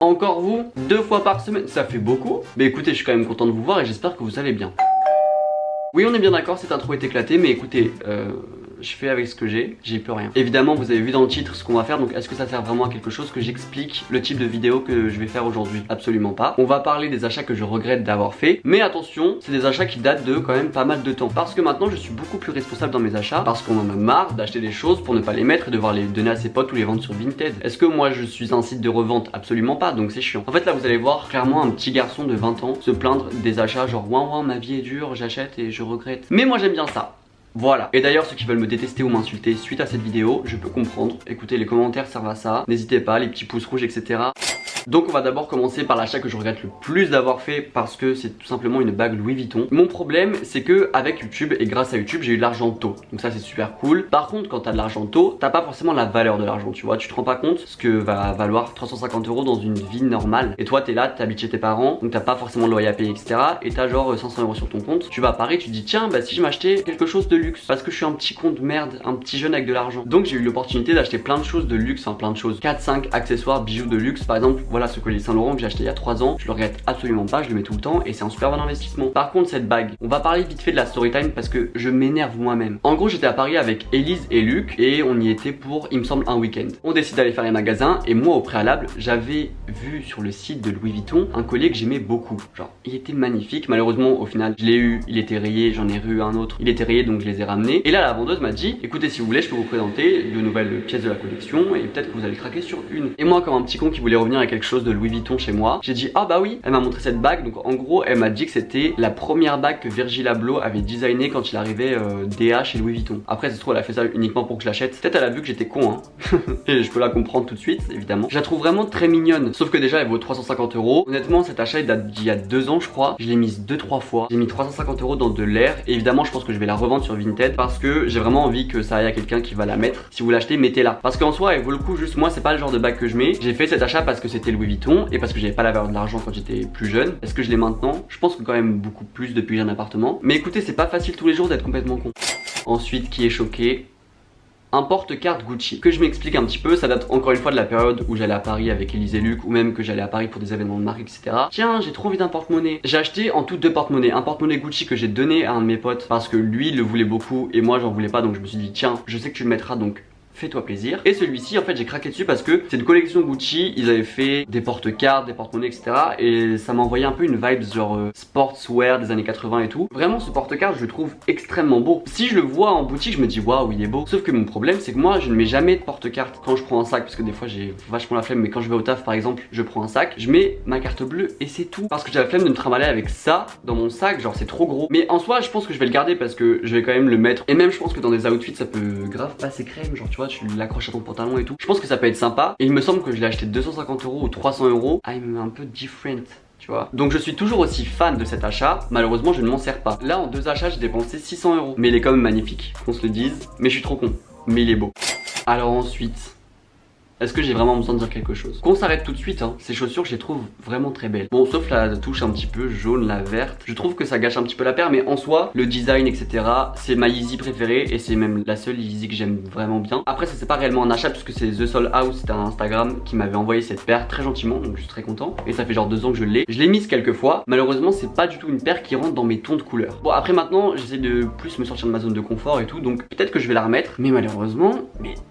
Encore vous, 2 fois par semaine, ça fait beaucoup. Mais écoutez, je suis quand même content de vous voir et j'espère que vous allez bien. Oui, on est bien d'accord, cette intro est éclatée, mais écoutez, je fais avec ce que j'ai plus rien. Évidemment, vous avez vu dans le titre ce qu'on va faire, donc est-ce que ça sert vraiment à quelque chose que j'explique le type de vidéo que je vais faire aujourd'hui? Absolument pas. On va parler des achats que je regrette d'avoir fait, mais attention, c'est des achats qui datent de quand même pas mal de temps. Parce que maintenant, je suis beaucoup plus responsable dans mes achats, parce qu'on en a marre d'acheter des choses pour ne pas les mettre et devoir les donner à ses potes ou les vendre sur Vinted. Est-ce que moi je suis un site de revente? Absolument pas, donc c'est chiant. En fait là, vous allez voir clairement un petit garçon de 20 ans se plaindre des achats genre ouin ma vie est dure, j'achète et je regrette. Mais moi j'aime bien ça. Voilà. Et d'ailleurs, ceux qui veulent me détester ou m'insulter suite à cette vidéo, je peux comprendre. Écoutez, les commentaires servent à ça. N'hésitez pas, les petits pouces rouges, etc. Donc on va d'abord commencer par l'achat que je regrette le plus d'avoir fait parce que c'est tout simplement une bague Louis Vuitton. Mon problème c'est que avec YouTube et grâce à YouTube j'ai eu de l'argent tôt, donc ça c'est super cool. Par contre quand t'as de l'argent tôt, t'as pas forcément la valeur de l'argent, tu vois, tu te rends pas compte ce que va valoir 350 € dans une vie normale. Et toi t'es là, t'habites chez tes parents, donc t'as pas forcément de loyer à payer, etc. Et t'as genre 500 € sur ton compte. Tu vas à Paris, tu te dis tiens bah si je m'achetais quelque chose de luxe, parce que je suis un petit con de merde, un petit jeune avec de l'argent. Donc j'ai eu l'opportunité d'acheter plein de choses de luxe, hein, plein de choses, 4-5 accessoires, bijoux de luxe. Par exemple voilà ce collier Saint-Laurent que j'ai acheté il y a 3 ans, je le regrette absolument pas, je le mets tout le temps et c'est un super bon investissement. Par contre cette bague, on va parler vite fait de la story time parce que je m'énerve moi-même. En gros j'étais à Paris avec Elise et Luc et on y était pour il me semble un week-end. On décide d'aller faire les magasins et moi au préalable j'avais vu sur le site de Louis Vuitton un collier que j'aimais beaucoup. Genre il était magnifique, malheureusement au final je l'ai eu, il était rayé, j'en ai eu un autre, il était rayé donc je les ai ramenés. Et là la vendeuse m'a dit écoutez si vous voulez je peux vous présenter de nouvelles pièces de la collection et peut-être que vous allez craquer sur une. Et moi comme un petit con qui voulait revenir à quelque chose de Louis Vuitton chez moi, j'ai dit ah bah oui, elle m'a montré cette bague. Donc en gros elle m'a dit que c'était la première bague que Virgil Abloh avait designé quand il arrivait DA chez Louis Vuitton. Après ça se trouve elle a fait ça uniquement pour que je l'achète. Peut-être elle a vu que j'étais con hein. Et je peux la comprendre tout de suite évidemment. Je la trouve vraiment très mignonne. Sauf que déjà elle vaut 350 €. Honnêtement cet achat il date d'il y a 2 ans je crois. Je l'ai mise 2-3 fois. J'ai mis 350 € dans de l'air. Et évidemment je pense que je vais la revendre sur Vinted parce que j'ai vraiment envie que ça aille à quelqu'un qui va la mettre. Si vous l'achetez mettez-la. Parce qu'en soi elle vaut le coup, juste moi c'est pas le genre de bague que je mets. J'ai fait cet achat parce que c'était Louis Vuitton et parce que j'avais pas la valeur de l'argent quand j'étais plus jeune. Est-ce que je l'ai maintenant? Je pense que quand même beaucoup plus depuis que j'ai un appartement. Mais écoutez c'est pas facile tous les jours d'être complètement con. Ensuite qui est choqué, un porte-carte Gucci. Que je m'explique un petit peu, ça date encore une fois de la période où j'allais à Paris avec Elise et Luc ou même que j'allais à Paris pour des événements de marque etc. Tiens j'ai trop envie d'un porte-monnaie. J'ai acheté en tout 2 porte-monnaies. Un porte-monnaie Gucci que j'ai donné à un de mes potes parce que lui il le voulait beaucoup et moi j'en voulais pas, donc je me suis dit tiens je sais que tu le mettras donc fais-toi plaisir. Et celui-ci en fait j'ai craqué dessus parce que c'est une collection Gucci, ils avaient fait des porte-cartes, des porte-monnaies etc. Et ça m'a envoyé un peu une vibe genre sportswear des années 80 et tout. Vraiment ce porte-carte je le trouve extrêmement beau. Si je le vois en boutique je me dis waouh il est beau. Sauf que mon problème c'est que moi je ne mets jamais de porte-carte quand je prends un sac, parce que des fois j'ai vachement la flemme, mais quand je vais au taf par exemple je prends un sac, je mets ma carte bleue et c'est tout. Parce que j'ai la flemme de me trimballer avec ça dans mon sac, genre c'est trop gros. Mais en soi je pense que je vais le garder parce que je vais quand même le mettre. Et même je pense que dans des outfits ça peut grave passer crème, genre tu vois tu l'accroches à ton pantalon et tout. Je pense que ça peut être sympa. Et il me semble que je l'ai acheté 250 € ou 300 €. I'm un peu different, tu vois. Donc je suis toujours aussi fan de cet achat. Malheureusement je ne m'en sers pas. Là en 2 achats j'ai dépensé 600 €. Mais il est quand même magnifique, qu'on se le dise. Mais je suis trop con. Mais il est beau. Alors ensuite, est-ce que j'ai vraiment besoin de dire quelque chose? Qu'on s'arrête tout de suite hein. Ces chaussures je les trouve vraiment très belles. Bon sauf la touche un petit peu jaune, la verte. Je trouve que ça gâche un petit peu la paire. Mais en soi le design etc. c'est ma Yeezy préférée. Et c'est même la seule Yeezy que j'aime vraiment bien. Après ça c'est pas réellement un achat puisque c'est The Soul House, c'était un Instagram qui m'avait envoyé cette paire très gentiment. Donc je suis très content. Et ça fait genre 2 ans que je l'ai. Je l'ai mise quelques fois. Malheureusement c'est pas du tout une paire qui rentre dans mes tons de couleur. Bon après maintenant j'essaie de plus me sortir de ma zone de confort et tout. Donc peut-être que je vais la remettre. Mais malheureusement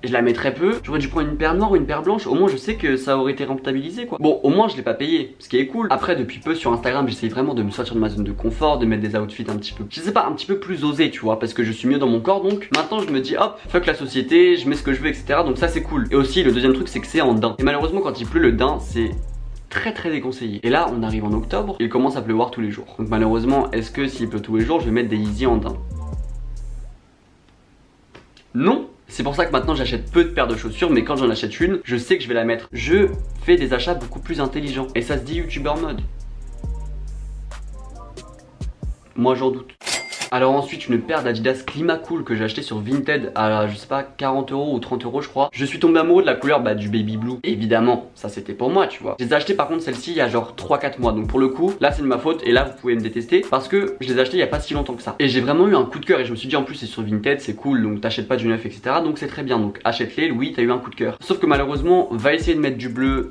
je la mets très peu. J'aurais dû prendre une paire noire ou une paire blanche. Au moins je sais que ça aurait été rentabilisé quoi. Bon au moins je l'ai pas payé, ce qui est cool. Après depuis peu sur Instagram j'essaye vraiment de me sortir de ma zone de confort, de mettre des outfits un petit peu, je sais pas, un petit peu plus osés tu vois, parce que je suis mieux dans mon corps. Donc maintenant je me dis hop, fuck la société, je mets ce que je veux etc. Donc ça c'est cool. Et aussi le deuxième truc c'est que c'est en daim. Et malheureusement quand il pleut le daim c'est très déconseillé. Et là on arrive en octobre, il commence à pleuvoir tous les jours. Donc malheureusement est-ce que s'il pleut tous les jours je vais mettre des Yeezy en daim? Non. C'est pour ça que maintenant j'achète peu de paires de chaussures, mais quand j'en achète une, je sais que je vais la mettre. Je fais des achats beaucoup plus intelligents. Et ça se dit youtubeur mode. Moi j'en doute. Alors ensuite une paire d'Adidas Climacool que j'ai acheté sur Vinted à je sais pas 40 € ou 30 € je crois. Je suis tombé amoureux de la couleur du baby blue. Évidemment ça c'était pour moi tu vois. Je les ai achetés par contre celle-ci il y a genre 3-4 mois. Donc pour le coup là c'est de ma faute et là vous pouvez me détester parce que je les ai achetés il y a pas si longtemps que ça. Et j'ai vraiment eu un coup de cœur et je me suis dit en plus c'est sur Vinted, c'est cool donc t'achètes pas du neuf etc. Donc c'est très bien, donc achète-les, oui t'as eu un coup de cœur. Sauf que malheureusement va essayer de mettre du bleu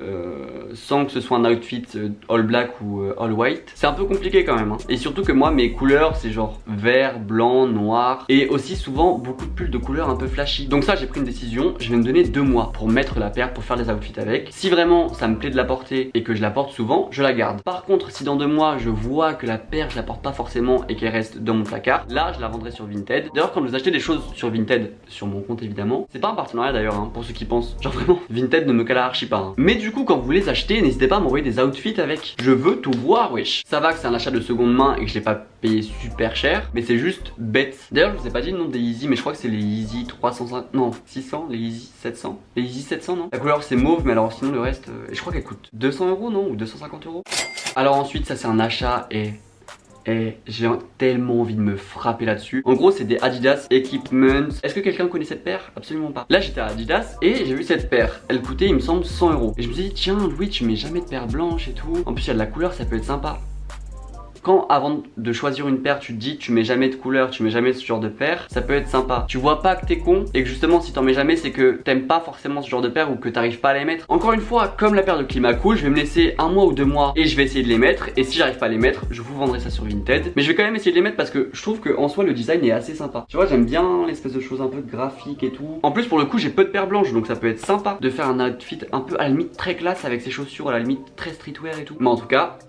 sans que ce soit un outfit all black ou all white. C'est un peu compliqué quand même hein. Et surtout que moi mes couleurs c'est genre vert, blanc, noir et aussi souvent beaucoup de pulls de couleurs un peu flashy. Donc ça j'ai pris une décision, je vais me donner 2 mois pour mettre la paire, pour faire les outfits avec. Si vraiment ça me plaît de la porter et que je la porte souvent, je la garde. Par contre si dans 2 mois je vois que la paire je la porte pas forcément et qu'elle reste dans mon placard, là je la vendrai sur Vinted. D'ailleurs quand vous achetez des choses sur Vinted, sur mon compte évidemment, c'est pas un partenariat d'ailleurs hein, pour ceux qui pensent, genre vraiment Vinted ne me cala archi pas hein. Mais du coup quand vous les achetez, n'hésitez pas à m'envoyer des outfits avec. Je veux tout voir wesh. Ça va que c'est un achat de seconde main et que je l'ai pas payé super cher, mais c'est juste bête. D'ailleurs je vous ai pas dit le nom des Yeezy, mais je crois que c'est les Yeezy 350, non 600, les Yeezy 700. Les Yeezy 700 non. La couleur c'est mauve, mais alors sinon le reste, et je crois qu'elle coûte 200 € non, ou 250 €. Alors ensuite ça c'est un achat et j'ai tellement envie de me frapper là-dessus. En gros c'est des Adidas Equipment. Est-ce que quelqu'un connaît cette paire? Absolument pas. Là j'étais à Adidas et j'ai vu cette paire. Elle coûtait il me semble 100 €. Et je me suis dit tiens Louis tu mets jamais de paire blanche et tout. En plus il y a de la couleur, ça peut être sympa. Quand avant de choisir une paire tu te dis tu mets jamais de couleur, tu mets jamais ce genre de paire, ça peut être sympa. Tu vois pas que t'es con et que justement si t'en mets jamais c'est que t'aimes pas forcément ce genre de paire ou que t'arrives pas à les mettre. Encore une fois comme la paire de Climat Cool, je vais me laisser 1 mois ou 2 mois et je vais essayer de les mettre. Et si j'arrive pas à les mettre je vous vendrai ça sur Vinted. Mais je vais quand même essayer de les mettre parce que je trouve que en soi le design est assez sympa. Tu vois j'aime bien l'espèce de choses un peu graphiques et tout. En plus pour le coup j'ai peu de paires blanches donc ça peut être sympa de faire un outfit un peu à la limite très classe avec ses chaussures à la limite très streetwear et tout. Mais en tout cas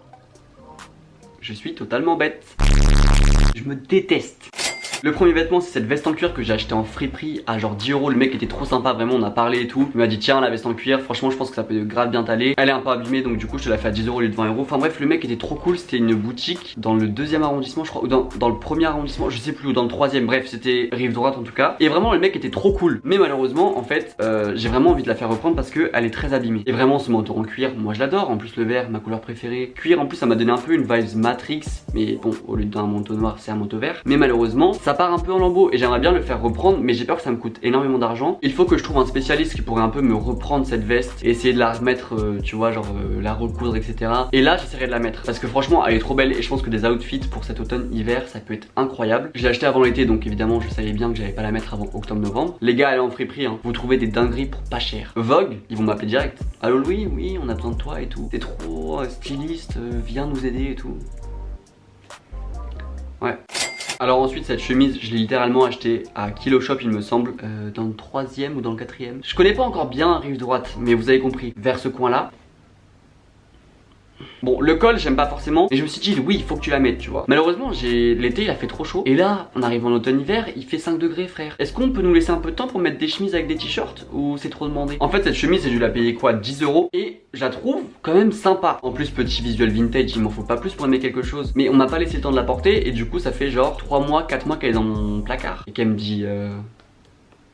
je suis totalement bête. Je me déteste. Le premier vêtement c'est cette veste en cuir que j'ai acheté en friperie à genre 10 €. Le mec était trop sympa, vraiment on a parlé et tout. Il m'a dit tiens la veste en cuir, franchement je pense que ça peut grave bien t'aller. Elle est un peu abîmée donc du coup je te la fais à 10 € au lieu de 20 €. Enfin bref le mec était trop cool, c'était une boutique dans le 2e arrondissement je crois, ou dans le 1er arrondissement, je sais plus, ou dans le 3e, bref c'était rive droite en tout cas. Et vraiment le mec était trop cool. Mais malheureusement en fait j'ai vraiment envie de la faire reprendre parce qu'elle est très abîmée. Et vraiment ce manteau en cuir, moi je l'adore, en plus le vert, ma couleur préférée. Cuir en plus ça m'a donné un peu une vibes Matrix. Mais bon au lieu d'un manteau noir c'est un manteau vert. Mais malheureusement ça part un peu en lambeaux. Et j'aimerais bien le faire reprendre mais j'ai peur que ça me coûte énormément d'argent. Il faut que je trouve un spécialiste qui pourrait un peu me reprendre cette veste et essayer de la remettre tu vois genre la recoudre etc. Et là j'essaierai de la mettre parce que franchement elle est trop belle et je pense que des outfits pour cet automne hiver ça peut être incroyable. Je l'ai acheté avant l'été donc évidemment je savais bien que j'allais pas la mettre avant octobre-novembre. Les gars elle est en friperie hein. Vous trouvez des dingueries pour pas cher. Vogue ils vont m'appeler direct. Allo Louis, oui on a besoin de toi et tout. T'es trop styliste, viens nous aider et tout. Ouais. Alors ensuite cette chemise je l'ai littéralement achetée à Kilo Shop il me semble, dans le 3e ou dans le 4e. Je connais pas encore bien rive droite mais vous avez compris, vers ce coin là. Bon le col j'aime pas forcément et je me suis dit oui il faut que tu la mettes tu vois. Malheureusement l'été il a fait trop chaud et là on arrive en automne hiver il fait 5 degrés frère. Est-ce qu'on peut nous laisser un peu de temps pour mettre des chemises avec des t-shirts ou c'est trop demandé? En fait cette chemise j'ai dû la payer quoi 10 € et je la trouve quand même sympa. En plus petit visuel vintage il m'en faut pas plus pour aimer quelque chose. Mais on m'a pas laissé le temps de la porter et du coup ça fait genre 3 mois 4 mois qu'elle est dans mon placard. Et qu'elle me dit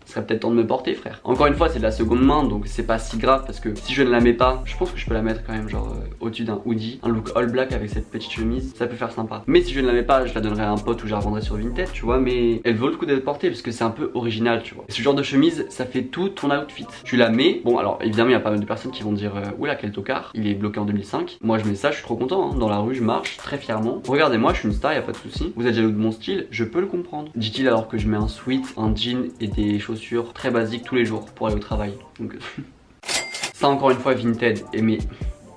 ce serait peut-être temps de me porter frère. Encore une fois c'est de la seconde main donc c'est pas si grave parce que si je ne la mets pas je pense que je peux la mettre quand même genre au-dessus d'un hoodie. Un look all black avec cette petite chemise ça peut faire sympa. Mais si je ne la mets pas je la donnerai à un pote ou je la revendrai sur Vinted tu vois. Mais elle vaut le coup d'être portée parce que c'est un peu original tu vois. Et ce genre de chemise ça fait tout ton outfit. Tu la mets, bon alors évidemment il y a pas mal de personnes qui vont dire oula quel tocard, il est bloqué en 2005. Moi je mets ça, je suis trop content hein. Dans la rue je marche très fièrement. Regardez moi je suis une star, y a pas de souci. Vous êtes jaloux de mon style, je peux le comprendre. Dit-il alors que je mets un sweat, un jean et des chaussures très basiques tous les jours pour aller au travail. Donc ça encore une fois Vinted. Et mais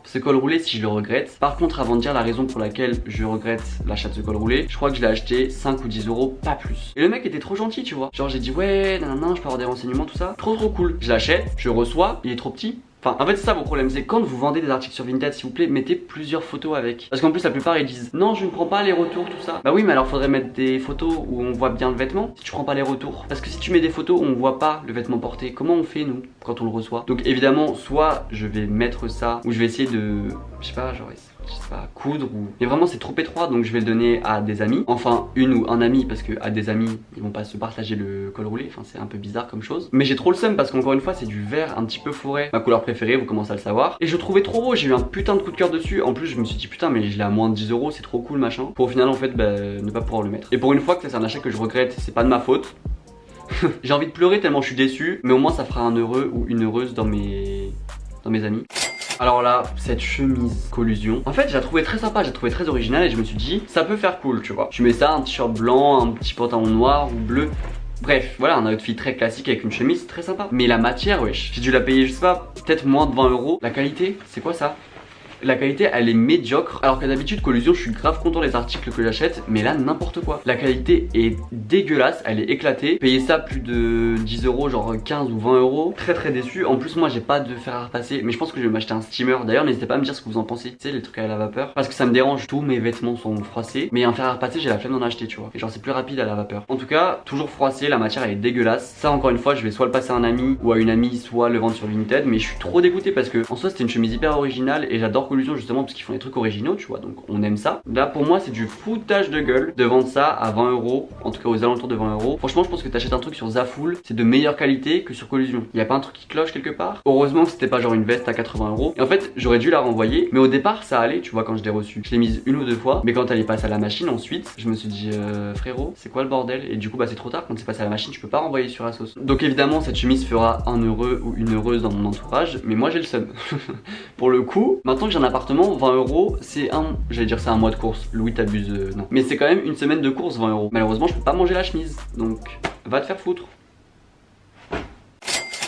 ce col roulé si je le regrette. Par contre avant de dire la raison pour laquelle je regrette l'achat de ce col roulé, je crois que je l'ai acheté 5 ou 10 €, pas plus. Et le mec était trop gentil tu vois. Genre j'ai dit ouais nanana je peux avoir des renseignements tout ça. Trop cool. Je l'achète, je reçois, il est trop petit. Enfin, en fait, c'est ça vos problèmes, c'est quand vous vendez des articles sur Vinted, s'il vous plaît, mettez plusieurs photos avec. Parce qu'en plus, la plupart ils disent non, je ne prends pas les retours, tout ça. Bah oui, mais alors faudrait mettre des photos où on voit bien le vêtement si tu prends pas les retours. Parce que si tu mets des photos où on voit pas le vêtement porté, comment on fait nous quand on le reçoit? Donc évidemment, soit je vais mettre ça, ou je vais essayer de, je sais pas, genre je sais pas, coudre ou... Mais vraiment c'est trop étroit donc je vais le donner à des amis. Enfin une ou un ami parce que à des amis ils vont pas se partager le col roulé. Enfin c'est un peu bizarre comme chose. Mais j'ai trop le seum parce qu'encore une fois c'est du vert un petit peu forêt. Ma couleur préférée vous commencez à le savoir. Et je le trouvais trop beau, j'ai eu un putain de coup de cœur dessus. En plus je me suis dit putain mais je l'ai à moins de 10 €, c'est trop cool machin. Pour au final en fait ne pas pouvoir le mettre. Et pour une fois que c'est un achat que je regrette, c'est pas de ma faute. J'ai envie de pleurer tellement je suis déçu. Mais au moins ça fera un heureux ou une heureuse dans mes amis. Alors là, cette chemise collusion, en fait je la trouvais très sympa, je la trouvais très originale et je me suis dit ça peut faire cool tu vois. Tu mets ça, un t-shirt blanc, un petit pantalon noir ou bleu. Bref, voilà, un outfit très classique avec une chemise très sympa. Mais la matière, wesh, j'ai dû la payer, je sais pas, peut-être moins de 20 euros. La qualité, c'est quoi ça? La qualité elle est médiocre, alors que d'habitude Collusion je suis grave content des articles que j'achète, mais là n'importe quoi. La qualité est dégueulasse, elle est éclatée. Payer ça plus de 10 euros, genre 15 ou 20 euros, très déçu. En plus moi j'ai pas de fer à repasser, mais je pense que je vais m'acheter un steamer. D'ailleurs n'hésitez pas à me dire ce que vous en pensez, tu sais les trucs à la vapeur, parce que ça me dérange, tous mes vêtements sont froissés, mais un fer à repasser j'ai la flemme d'en acheter tu vois. Et genre c'est plus rapide à la vapeur. En tout cas toujours froissé, la matière elle est dégueulasse. Ça encore une fois je vais soit le passer à un ami ou à une amie, soit le vendre sur Vinted, mais je suis trop dégoûté parce que en soi c'était une chemise hyper originale et j'adore Collusion justement parce qu'ils font des trucs originaux tu vois, donc on aime ça. Là pour moi c'est du foutage de gueule de vendre ça à 20 euros, en tout cas aux alentours de 20 euros. Franchement je pense que t'achètes un truc sur Zaful, c'est de meilleure qualité que sur Collusion. Il y a pas un truc qui cloche quelque part? Heureusement que c'était pas genre une veste à 80 euros. Et en fait j'aurais dû la renvoyer, mais au départ ça allait tu vois quand je l'ai reçue. Je l'ai mise une ou deux fois, mais quand elle est passée à la machine ensuite, je me suis dit frérot c'est quoi le bordel? Et du coup bah c'est trop tard, quand c'est passé à la machine tu peux pas renvoyer sur Asos. Donc évidemment cette chemise fera un heureux ou une heureuse dans mon entourage, mais moi j'ai le seum. Pour le coup, maintenant que j'ai un appartement, 20 euros c'est j'allais dire c'est un mois de course, Louis t'abuse, non. Mais c'est quand même une semaine de course 20 euros. Malheureusement je peux pas manger la chemise, donc va te faire foutre.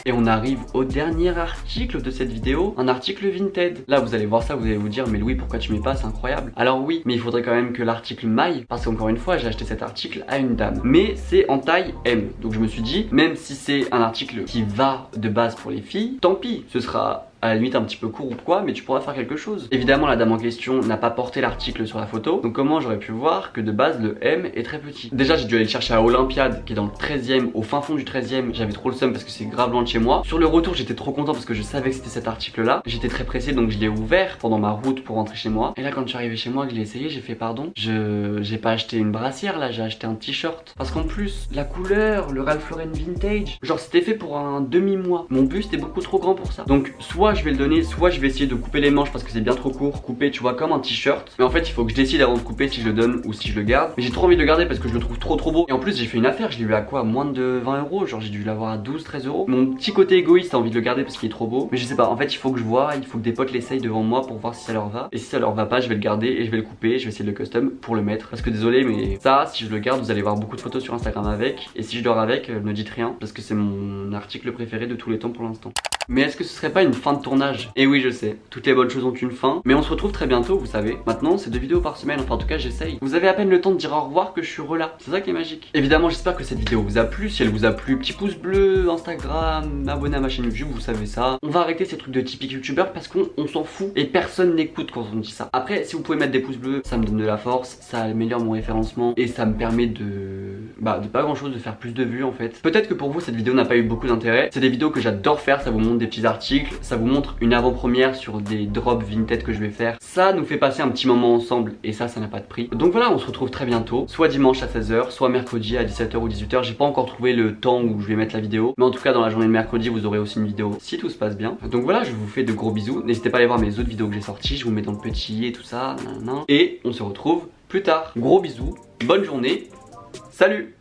Et on arrive au dernier article de cette vidéo, un article Vinted. Là vous allez voir ça, vous allez vous dire mais Louis pourquoi tu mets pas, c'est incroyable. Alors oui, mais il faudrait quand même que l'article m'aille, parce qu'encore une fois j'ai acheté cet article à une dame. Mais c'est en taille M, donc je me suis dit même si c'est un article qui va de base pour les filles, tant pis, ce sera à la limite un petit peu court ou quoi, mais tu pourras faire quelque chose. Évidemment la dame en question n'a pas porté l'article sur la photo, donc comment j'aurais pu voir que de base le M est très petit? Déjà j'ai dû aller le chercher à Olympiade qui est dans le 13e, au fin fond du 13e, j'avais trop le seum parce que c'est grave loin de chez moi. Sur le retour j'étais trop content parce que je savais que c'était cet article là, j'étais très pressé donc je l'ai ouvert pendant ma route pour rentrer chez moi. Et là quand je suis arrivé chez moi que je l'ai essayé, j'ai fait pardon, j'ai pas acheté une brassière là, j'ai acheté un t-shirt. Parce qu'en plus la couleur, le Ralph Lauren vintage, genre c'était fait pour un demi-mois. Mon buste est beaucoup trop grand pour ça. Donc soit je vais le donner, soit je vais essayer de couper les manches parce que c'est bien trop court, couper tu vois comme un t-shirt. Mais en fait il faut que je décide avant de couper si je le donne ou si je le garde. Mais j'ai trop envie de le garder parce que je le trouve trop beau. Et en plus j'ai fait une affaire, je l'ai eu à quoi, moins de 20 euros, genre j'ai dû l'avoir à 12-13 euros. Mon petit côté égoïste a envie de le garder parce qu'il est trop beau. Mais je sais pas, en fait il faut que je vois, il faut que des potes l'essayent devant moi pour voir si ça leur va. Et si ça leur va pas, je vais le garder et je vais le couper, je vais essayer de le custom pour le mettre. Parce que désolé mais ça si je le garde vous allez voir beaucoup de photos sur Instagram avec. Et si je dors avec, ne dites rien parce que c'est mon article préféré de tous les temps pour l'instant. Mais est-ce que ce serait pas une fin de tournage? Et oui je sais, toutes les bonnes choses ont une fin. Mais on se retrouve très bientôt vous savez. Maintenant c'est 2 vidéos par semaine, enfin en tout cas j'essaye. Vous avez à peine le temps de dire au revoir que je suis relâ. C'est ça qui est magique. Évidemment j'espère que cette vidéo vous a plu. Si elle vous a plu, petit pouce bleu, Instagram, abonnez à ma chaîne YouTube, vous savez ça. On va arrêter ces trucs de typique youtubeur parce qu'on s'en fout. Et personne n'écoute quand on dit ça. Après si vous pouvez mettre des pouces bleus, ça me donne de la force, ça améliore mon référencement. Et ça me permet de pas grand chose, de faire plus de vues en fait. Peut-être que pour vous cette vidéo n'a pas eu beaucoup d'intérêt. C'est des vidéos que j'adore faire, ça vous montre des petits articles, ça vous montre une avant-première sur des drops Vinted que je vais faire. Ça nous fait passer un petit moment ensemble et ça n'a pas de prix. Donc voilà, on se retrouve très bientôt, soit dimanche à 16 h, soit mercredi à 17 h ou 18 h. J'ai pas encore trouvé le temps où je vais mettre la vidéo, mais en tout cas dans la journée de mercredi vous aurez aussi une vidéo si tout se passe bien. Donc voilà, je vous fais de gros bisous. N'hésitez pas à aller voir mes autres vidéos que j'ai sorties, je vous mets dans le petit et tout ça, nanana. Et on se retrouve plus tard. Gros bisous, bonne journée, salut.